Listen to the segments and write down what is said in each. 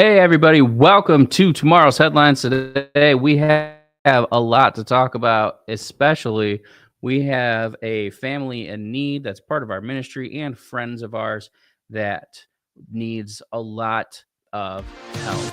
Hey, everybody. Welcome to tomorrow's headlines. Today, we have a lot to talk about, especially we have a family in need that's part of our ministry and friends of ours that needs a lot of help.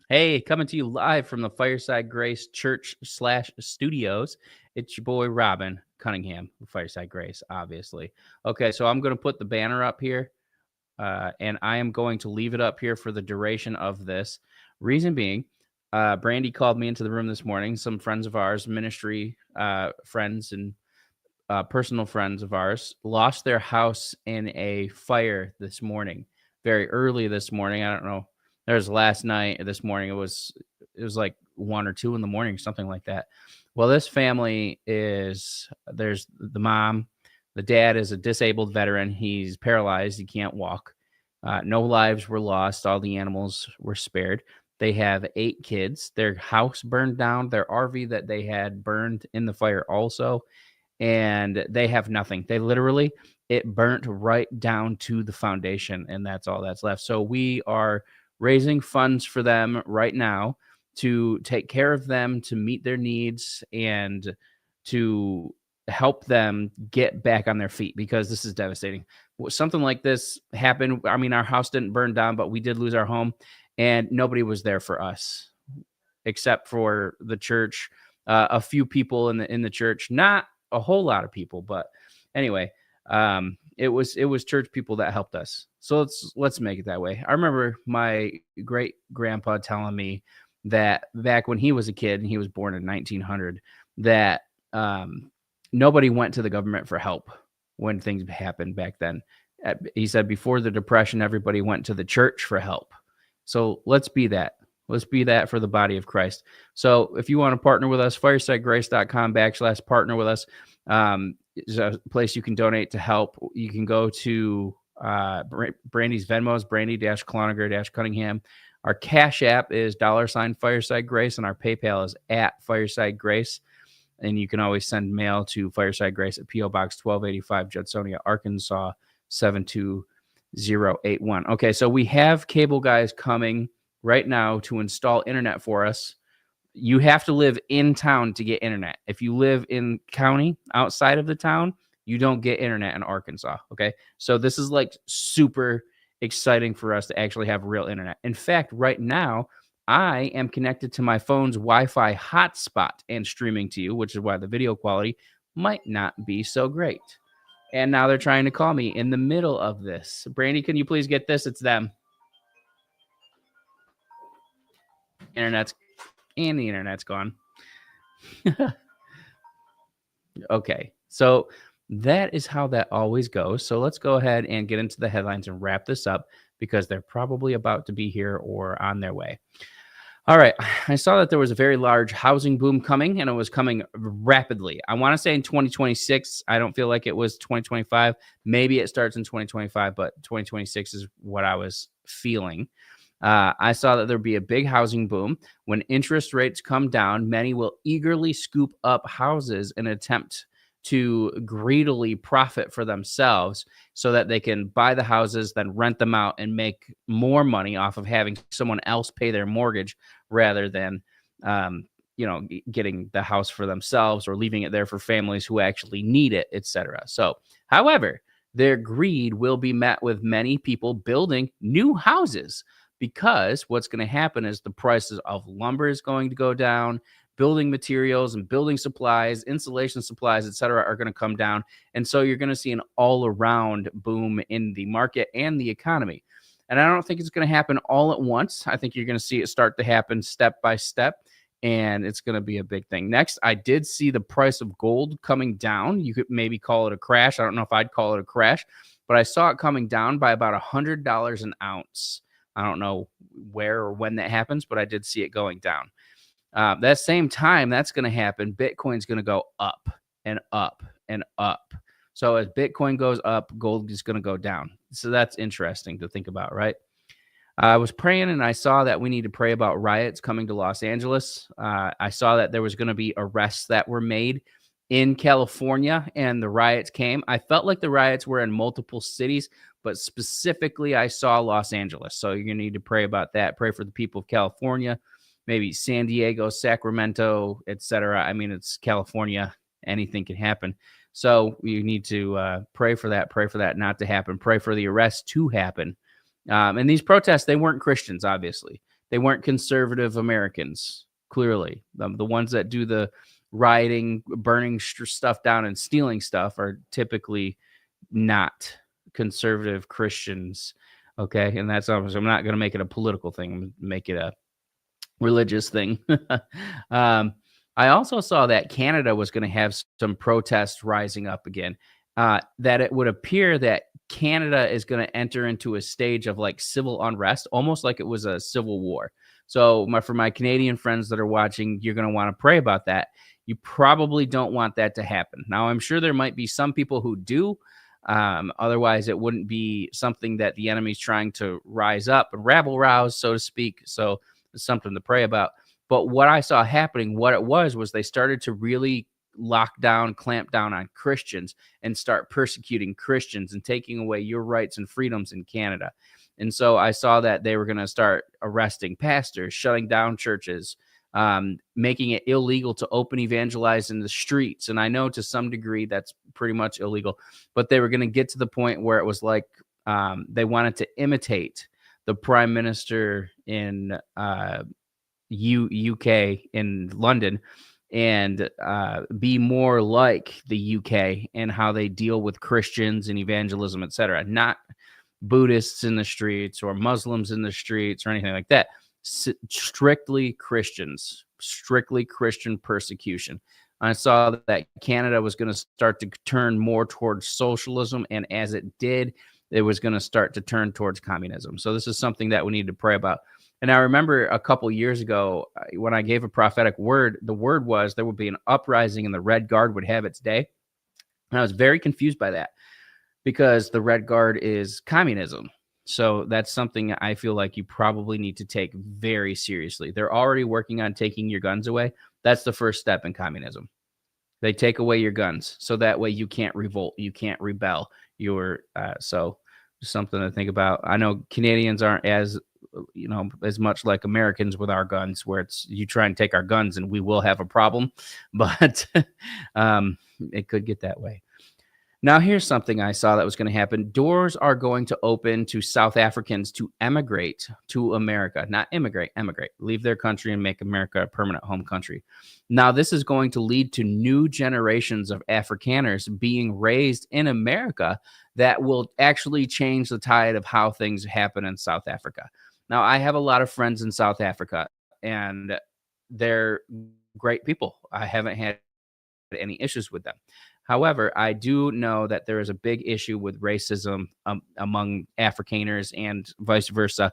Hey, coming to you live from the Fireside Grace Church/studios. It's your boy Robin Cunningham, Fireside Grace, obviously. Okay, so I'm going to put the banner up here, and I am going to leave it up here for the duration of this. Reason being, Brandy called me into the room this morning. Some friends of ours, ministry friends and personal friends of ours, lost their house in a fire this morning, very early this morning. I don't know. There's last night, this morning. It was like 1 or 2 in the morning, something like that. Well, this family there's the mom, the dad is a disabled veteran. He's paralyzed. He can't walk. No lives were lost. All the animals were spared. They have 8 kids. Their house burned down. Their RV that they had burned in the fire also. And they have nothing. It burnt right down to the foundation, and that's all that's left. So we are raising funds for them right now to take care of them, to meet their needs, and to help them get back on their feet, because this is devastating. Something like this happened. I mean, our house didn't burn down, but we did lose our home, and nobody was there for us except for the church, a few people in the church, not a whole lot of people, but anyway, it was church people that helped us. So let's make it that way. I remember my great grandpa telling me that back when he was a kid, and he was born in 1900, that nobody went to the government for help when things happened back then. He said before the Depression, everybody went to the church for help. So let's be that. Let's be that for the body of Christ. So if you want to partner with us, firesidegrace.com/partner with us. Is a place you can donate to help. You can go to Brandy's Venmo's, Brandy-Cloninger-Cunningham. Our Cash App is $Fireside Grace, and our PayPal is @FiresideGrace. And you can always send mail to Fireside Grace at P.O. Box 1285, Judsonia, Arkansas 72081. Okay, so we have cable guys coming right now to install internet for us. You have to live in town to get internet. If you live in county outside of the town, you don't get internet in Arkansas. Okay. So this is like super exciting for us to actually have real internet. In fact, right now, I am connected to my phone's Wi-Fi hotspot and streaming to you, which is why the video quality might not be so great. And now they're trying to call me in the middle of this. Brandy, can you please get this? It's them. The internet's gone. Okay, so that is how that always goes. So let's go ahead and get into the headlines and wrap this up, because they're probably about to be here or on their way. All right, I saw that there was a very large housing boom coming, and it was coming rapidly. I want to say in 2026. I don't feel like it was 2025. Maybe it starts in 2025, but 2026 is what I was feeling. I saw that there'd be a big housing boom. When interest rates come down, many will eagerly scoop up houses in an attempt to greedily profit for themselves so that they can buy the houses, then rent them out and make more money off of having someone else pay their mortgage rather than, getting the house for themselves or leaving it there for families who actually need it, etc. So, however, their greed will be met with many people building new houses, because what's going to happen is the prices of lumber is going to go down, building materials and building supplies, insulation supplies, etc., are going to come down. And so you're going to see an all-around boom in the market and the economy. And I don't think it's going to happen all at once. I think you're going to see it start to happen step by step, and it's going to be a big thing. Next, I did see the price of gold coming down. You could maybe call it a crash. I don't know if I'd call it a crash, but I saw it coming down by about $100 an ounce. I don't know where or when that happens, but I did see it going down. That same time that's going to happen, Bitcoin's going to go up and up and up. So as Bitcoin goes up, gold is going to go down. So that's interesting to think about, right? I was praying and I saw that we need to pray about riots coming to Los Angeles. I saw that there was going to be arrests that were made in California and the riots came. I felt like the riots were in multiple cities, but specifically I saw Los Angeles. So you're going to need to pray about that. Pray for the people of California, maybe San Diego, Sacramento, etc. I mean, it's California. Anything can happen. So you need to pray for that not to happen. Pray for the arrest to happen. And these protests, they weren't Christians, obviously. They weren't conservative Americans, clearly. The ones that do the rioting, burning stuff down and stealing stuff are typically not conservative Christians, okay? And that's obviously, I'm not going to make it a political thing. I'm going to make it a religious thing. I also saw that Canada was going to have some protests rising up again, that it would appear that Canada is going to enter into a stage of like civil unrest, almost like it was a civil war. So for my Canadian friends that are watching, you're going to want to pray about that. You probably don't want that to happen. Now, I'm sure there might be some people who do. Otherwise, it wouldn't be something that the enemy's trying to rise up and rabble rouse, so to speak. So it's something to pray about. But what I saw happening, what it was they started to really lock down, clamp down on Christians and start persecuting Christians and taking away your rights and freedoms in Canada. And so I saw that they were going to start arresting pastors, shutting down churches, making it illegal to open evangelize in the streets. And I know to some degree that's pretty much illegal, but they were going to get to the point where it was like they wanted to imitate the prime minister in UK in London and be more like the UK and how they deal with Christians and evangelism, etc. Not Buddhists in the streets or Muslims in the streets or anything like that. Strictly Christians, strictly Christian persecution. I saw that Canada was going to start to turn more towards socialism, and as it did, it was going to start to turn towards communism. So this is something that we need to pray about. And I remember a couple years ago when I gave a prophetic word, the word was there would be an uprising and the Red Guard would have its day. And I was very confused by that because the Red Guard is communism. So that's something I feel like you probably need to take very seriously. They're already working on taking your guns away. That's the first step in communism. They take away your guns so that way you can't revolt, you can't rebel. So something to think about. I know Canadians aren't as much like Americans with our guns, where it's you try and take our guns and we will have a problem, but it could get that way. Now, here's something I saw that was going to happen. Doors are going to open to South Africans to emigrate to America, not emigrate, leave their country and make America a permanent home country. Now, this is going to lead to new generations of Afrikaners being raised in America that will actually change the tide of how things happen in South Africa. Now, I have a lot of friends in South Africa, and they're great people. I haven't had any issues with them. However, I do know that there is a big issue with racism among Afrikaners and vice versa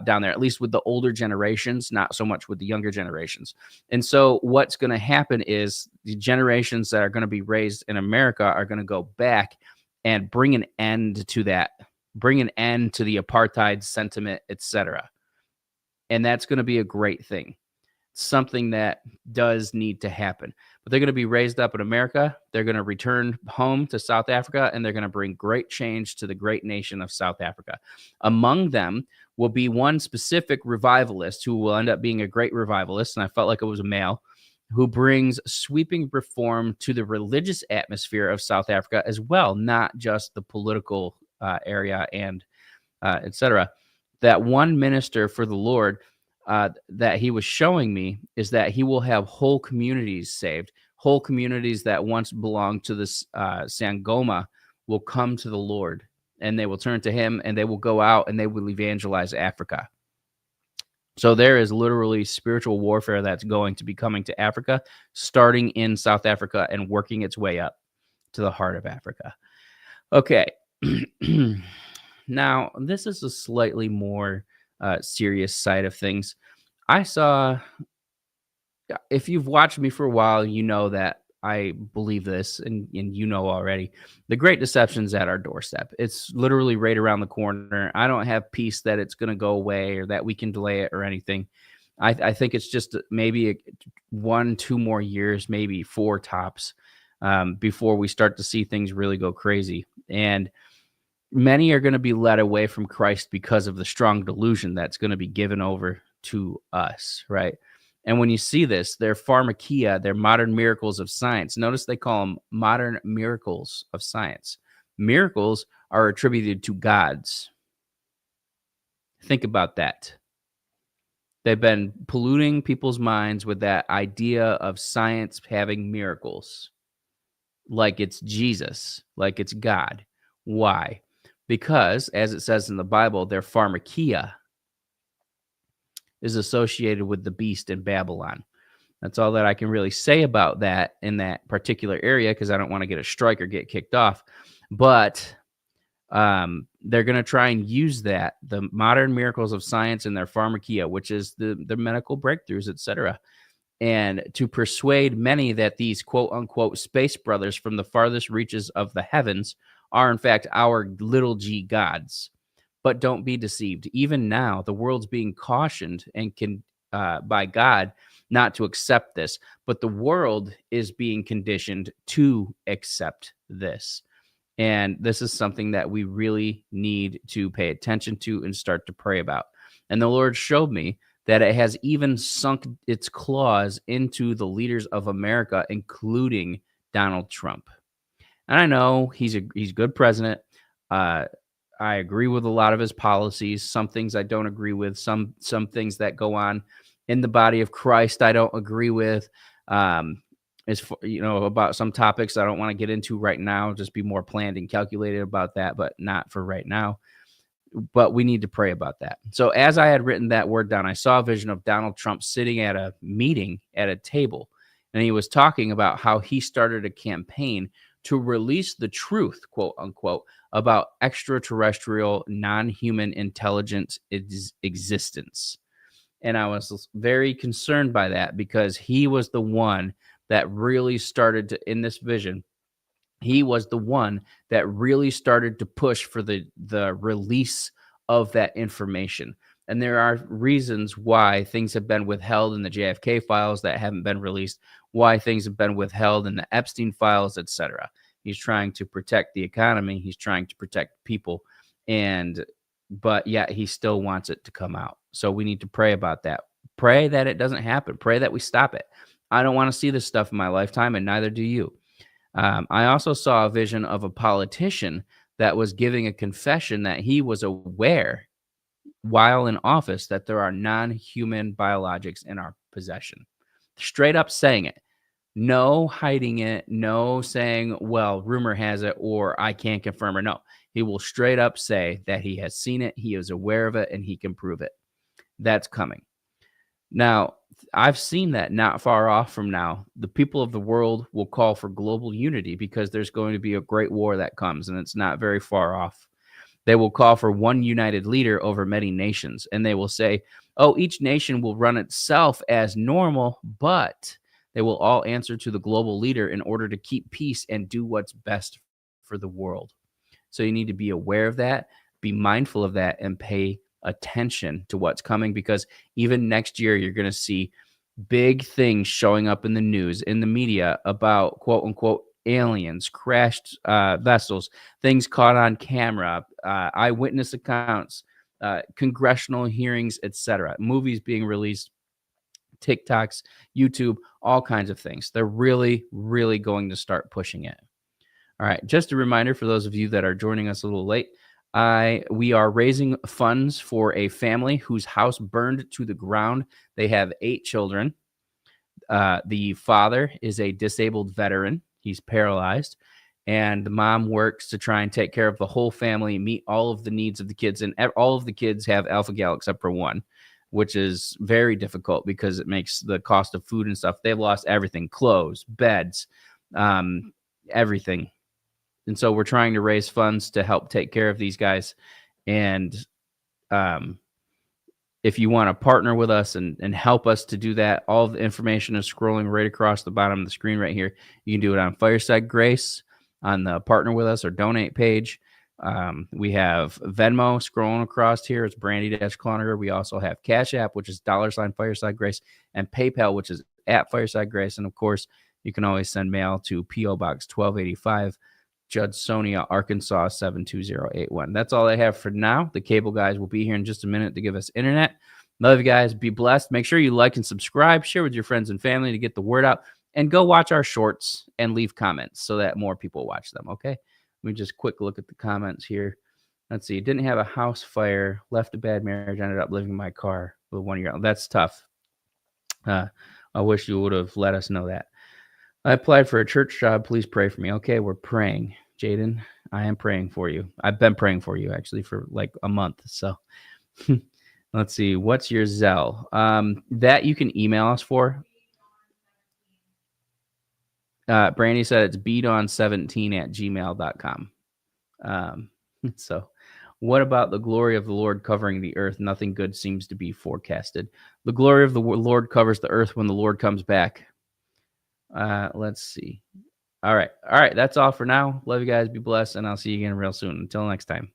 down there, at least with the older generations, not so much with the younger generations. And so what's going to happen is the generations that are going to be raised in America are going to go back and bring an end to that, bring an end to the apartheid sentiment, etc. And that's going to be a great thing. Something that does need to happen. But they're going to be raised up in America. They're going to return home to South Africa, and they're going to bring great change to the great nation of South Africa. Among them will be one specific revivalist who will end up being a great revivalist, and I felt like it was a male, who brings sweeping reform to the religious atmosphere of South Africa as well, not just the political area and etc. That one minister for the Lord that he was showing me is that he will have whole communities saved. Whole communities that once belonged to this Sangoma will come to the Lord, and they will turn to him, and they will go out and they will evangelize Africa. So there is literally spiritual warfare that's going to be coming to Africa, starting in South Africa and working its way up to the heart of Africa. Okay, Now, this is a slightly more serious side of things. I saw, if you've watched me for a while, you know that I believe this, and you know already. The great deception's at our doorstep. It's literally right around the corner. I don't have peace that it's going to go away or that we can delay it or anything. I think it's just maybe 1, 2 more years, maybe 4 tops, before we start to see things really go crazy. And many are going to be led away from Christ because of the strong delusion that's going to be given over to us, right? And when you see this, they're pharmakia, they're modern miracles of science. Notice they call them modern miracles of science. Miracles are attributed to gods. Think about that. They've been polluting people's minds with that idea of science having miracles, like it's Jesus, like it's God. Why? Because, as it says in the Bible, their pharmakia is associated with the beast in Babylon. That's all that I can really say about that in that particular area, because I don't want to get a strike or get kicked off. But they're going to try and use that, the modern miracles of science and their pharmakia, which is the medical breakthroughs, etc., and to persuade many that these quote unquote space brothers from the farthest reaches of the heavens are in fact our little g gods. But don't be deceived. Even now, the world's being cautioned and by God not to accept this, but the world is being conditioned to accept this. And this is something that we really need to pay attention to and start to pray about. And the Lord showed me that it has even sunk its claws into the leaders of America, including Donald Trump. And I know he's a good president. I agree with a lot of his policies. Some things I don't agree with. Some things that go on in the body of Christ I don't agree with. About some topics I don't want to get into right now. Just be more planned and calculated about that, but not for right now. But we need to pray about that. So as I had written that word down, I saw a vision of Donald Trump sitting at a meeting at a table, and he was talking about how he started a campaign to release the truth, quote unquote, about extraterrestrial non-human intelligence existence. And I was very concerned by that, because he was the one that really started to, in this vision, he was the one that really started to push for the release of that information. And there are reasons why things have been withheld in the JFK files that haven't been released, why things have been withheld in the Epstein files, etc. He's trying to protect the economy. He's trying to protect people. But yet he still wants it to come out. So we need to pray about that. Pray that it doesn't happen. Pray that we stop it. I don't want to see this stuff in my lifetime, and neither do you. I also saw a vision of a politician that was giving a confession that he was aware while in office that there are non-human biologics in our possession. Straight up saying it. No hiding it. No saying, well, rumor has it, or I can't confirm, or no. He will straight up say that he has seen it, he is aware of it, and he can prove it. That's coming. Now, I've seen that not far off from now. The people of the world will call for global unity, because there's going to be a great war that comes, and it's not very far off. They will call for one united leader over many nations, and they will say, oh, each nation will run itself as normal, but they will all answer to the global leader in order to keep peace and do what's best for the world. So you need to be aware of that, be mindful of that, and pay attention to what's coming, because even next year you're going to see big things showing up in the news, in the media, about quote unquote aliens, crashed vessels, things caught on camera, eyewitness accounts, congressional hearings, etc., movies being released, TikToks, YouTube, all kinds of things. They're really, really going to start pushing it. All right, just a reminder for those of you that are joining us a little late, we are raising funds for a family whose house burned to the ground. They have 8 children. The father is a disabled veteran. He's paralyzed. And the mom works to try and take care of the whole family, meet all of the needs of the kids. And all of the kids have alpha-gal except for one, which is very difficult because it makes the cost of food and stuff. They've lost everything, clothes, beds, everything. And so we're trying to raise funds to help take care of these guys. And if you want to partner with us and help us to do that, all the information is scrolling right across the bottom of the screen right here. You can do it on Fireside Grace on the partner with us or donate page. We have Venmo scrolling across here. It's Brandy-Cloninger. We also have Cash App, which is $ Fireside Grace, and PayPal, which is at Fireside Grace. And of course, you can always send mail to P.O. Box 1285, Judsonia, Arkansas 72081. That's all I have for now. The cable guys will be here in just a minute to give us internet. Love you guys. Be blessed. Make sure you like and subscribe. Share with your friends and family to get the word out. And go watch our shorts and leave comments so that more people watch them, okay? Let me just quick look at the comments here. Let's see. Didn't have a house fire. Left a bad marriage. Ended up living in my car with 1 year old. That's tough. I wish you would have let us know that. I applied for a church job. Please pray for me. Okay, we're praying. Jaden, I am praying for you. I've been praying for you, actually, for like a month. So let's see. What's your Zelle? That you can email us for. Brandy said it's beaton17@gmail.com. So what about the glory of the Lord covering the earth? Nothing good seems to be forecasted. The glory of the Lord covers the earth when the Lord comes back. Let's see. All right. That's all for now. Love you guys. Be blessed. And I'll see you again real soon. Until next time.